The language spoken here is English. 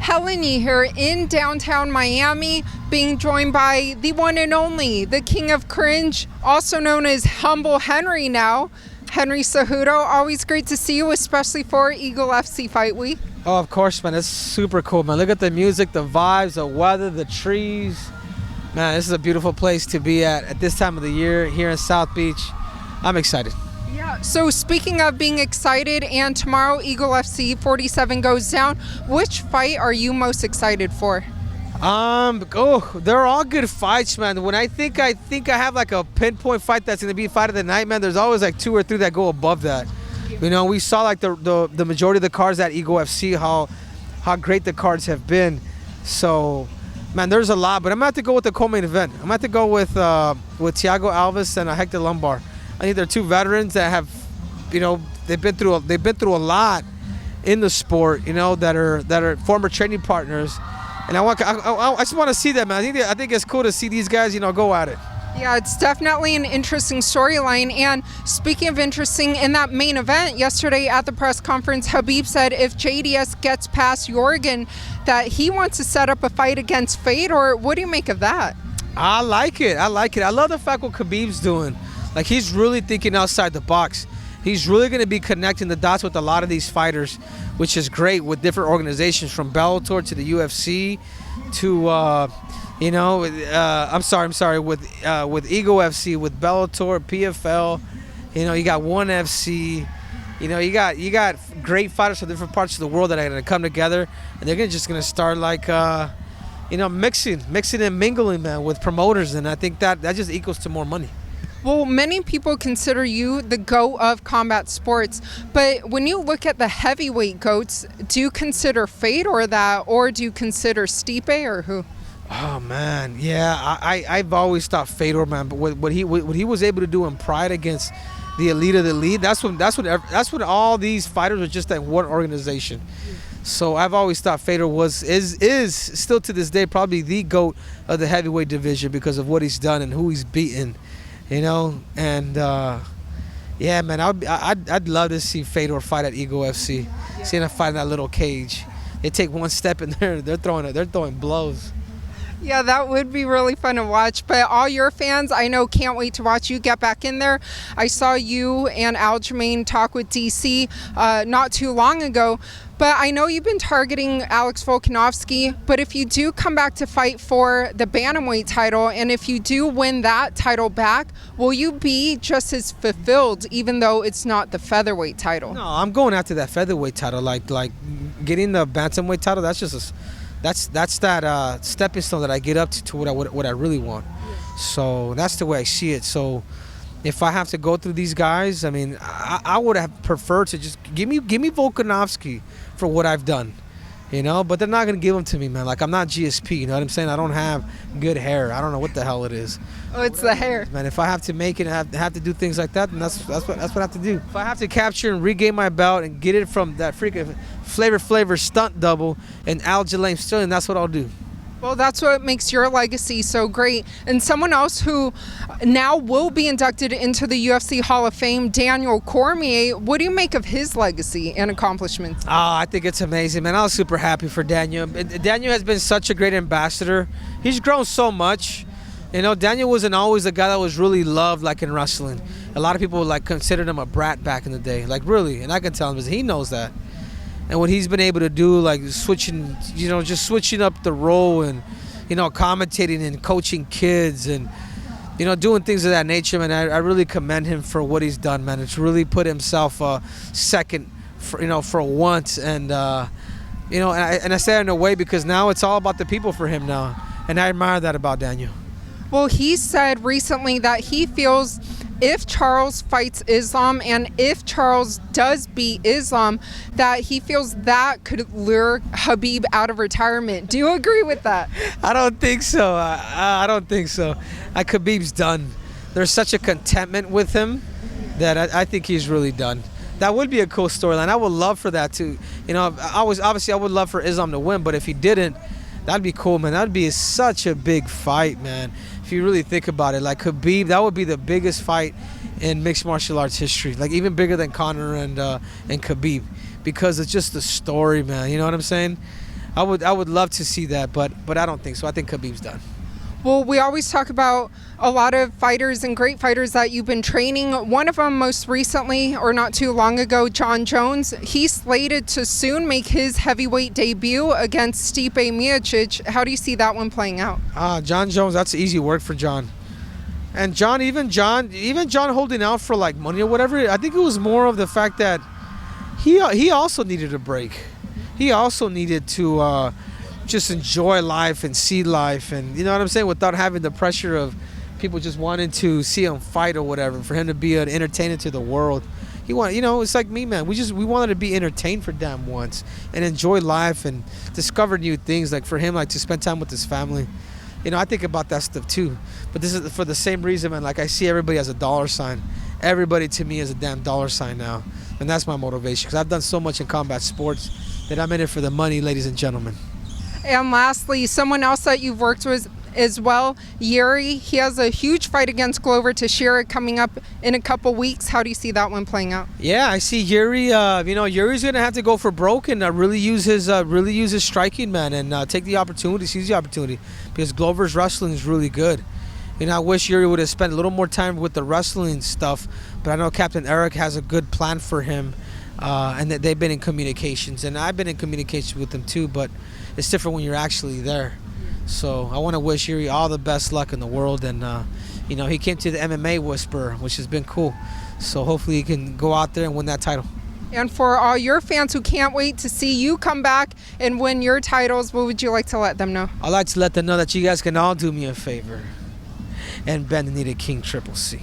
Helen Yee here in downtown Miami, being joined by the one and only, the King of Cringe, also known as Humble Henry now, Henry Cejudo. Always great to see you, especially for Eagle FC Fight Week. Oh, of course, man. It's super cool, man. Look at the music, the vibes, the weather, the trees. Man, this is a beautiful place to be at this time of the year here in South Beach. I'm excited. Yeah, so speaking of being excited, and tomorrow Eagle FC 47 goes down, which fight are you most excited for? They're all good fights, man. When I think I have like a pinpoint fight that's gonna be fight of the night, man, there's always like 2 or 3 that go above that. You know, we saw like the majority of the cards at Eagle FC, how great the cards have been. So, man, there's a lot, but I'm gonna have to go with the co-main event. I'm gonna have to go with Thiago Alves and Hector Lombard. I think they're 2 veterans that have, you know, they've been through a lot in the sport, you know, that are former training partners, and I just want to see them, man. I think it's cool to see these guys, you know, go at it. Yeah, it's definitely an interesting storyline. And speaking of interesting, in that main event yesterday at the press conference, Khabib said if JDS gets past Yorgan, that he wants to set up a fight against Fedor. What do you make of that? I like it. I love the fact what Khabib's doing. Like, he's really thinking outside the box. He's really going to be connecting the dots with a lot of these fighters, which is great, with different organizations from Bellator to the UFC to, with Eagle FC, with Bellator, PFL. You know, you got ONE FC. You know, you got great fighters from different parts of the world that are going to come together, and they're just going to start like, mixing and mingling, man, with promoters, and I think that just equals to more money. Well, many people consider you the GOAT of combat sports, but when you look at the heavyweight GOATs, do you consider Fedor that, or do you consider Stipe, or who? Oh man, yeah, I've always thought Fedor, man. But what he was able to do in Pride against the elite of the elite, that's when all these fighters were just at one organization. So I've always thought Fedor is still to this day probably the GOAT of the heavyweight division because of what he's done and who he's beaten. You know, and yeah, man, I'd love to see Fedor fight at Eagle FC. Yeah. Seeing him fight in that little cage, they take one step and they're throwing blows. Yeah, that would be really fun to watch. But all your fans, I know, can't wait to watch you get back in there. I saw you and Aljamain talk with DC not too long ago. But I know you've been targeting Alex Volkanovski. But if you do come back to fight for the bantamweight title, and if you do win that title back, will you be just as fulfilled, even though it's not the featherweight title? No, I'm going after that featherweight title. Like getting the bantamweight title, that's just that's that stepping stone that I get up to what I really want. So that's the way I see it. So if I have to go through these guys, I mean, I would have preferred to just give me Volkanovski for what I've done, you know. But they're not gonna give them to me, man. Like, I'm not GSP, you know what I'm saying? I don't have good hair. I don't know what the hell it is. Oh, it's the hair, man. If I have to make it, have to do things like that, then that's what I have to do. If I have to capture and regain my belt and get it from that freaking Flavor stunt double and Aljamain Sterling, that's what I'll do. Well, that's what makes your legacy so great. And someone else who now will be inducted into the UFC Hall of Fame, Daniel Cormier, what do you make of his legacy and accomplishments? Oh, I think it's amazing, man. I was super happy for Daniel. Daniel has been such a great ambassador. He's grown so much. You know, Daniel wasn't always a guy that was really loved, like in wrestling. A lot of people like considered him a brat back in the day, like really, and I can tell him, because he knows that. And what he's been able to do, like switching up the role and, you know, commentating and coaching kids and, you know, doing things of that nature, man. I really commend him for what he's done, man. It's really put himself second, for once. And, you know, and I say it in a way because now it's all about the people for him now. And I admire that about Daniel. Well, he said recently that he feels if Charles fights Islam and if Charles does beat Islam, that he feels that could lure Khabib out of retirement. Do you agree with that? I don't think so. I don't think so. Khabib's done. There's such a contentment with him that I think he's really done. That would be a cool storyline. I would love for that to, you know, I would love for Islam to win, but if he didn't, that'd be cool, man. That'd be such a big fight, man. If you really think about it, like Khabib, that would be the biggest fight in mixed martial arts history, like even bigger than Conor and Khabib, because it's just the story, man. You know what I'm saying? I would love to see that, but I don't think so. I think Khabib's done. Well, we always talk about a lot of fighters and great fighters that you've been training. One of them most recently, or not too long ago, Jon Jones. He's slated to soon make his heavyweight debut against Stipe Miocic. How do you see that one playing out? Jon Jones, that's easy work for Jon. And even Jon holding out for like money or whatever, I think it was more of the fact that he also needed a break. He also needed to just enjoy life and see life, and you know what I'm saying, without having the pressure of people just wanting to see him fight or whatever, for him to be an entertainer to the world. He wanted, it's like me, man. We wanted to be entertained for damn once and enjoy life and discover new things. Like for him, like to spend time with his family. I think about that stuff too. But this is for the same reason, man. Like I see everybody as a dollar sign. Everybody to me is a damn dollar sign now, and that's my motivation. Because I've done so much in combat sports that I'm in it for the money, ladies and gentlemen. And lastly, someone else that you've worked with as well, Jiri. He has a huge fight against Glover Teixeira coming up in a couple weeks. How do you see that one playing out? Yeah, I see Jiri. Yuri's gonna have to go for broke and really use his striking, man, and take the opportunity, seize the opportunity, because Glover's wrestling is really good. I wish Jiri would have spent a little more time with the wrestling stuff, but I know Captain Eric has a good plan for him, and that they've been in communications, and I've been in communication with them too, but it's different when you're actually there. So I want to wish Jiri all the best luck in the world, and he came to the MMA Whisperer, which has been cool. So hopefully he can go out there and win that title. And for all your fans who can't wait to see you come back and win your titles, what would you like to let them know? I'd like to let them know that you guys can all do me a favor and bend the knee to King Triple C.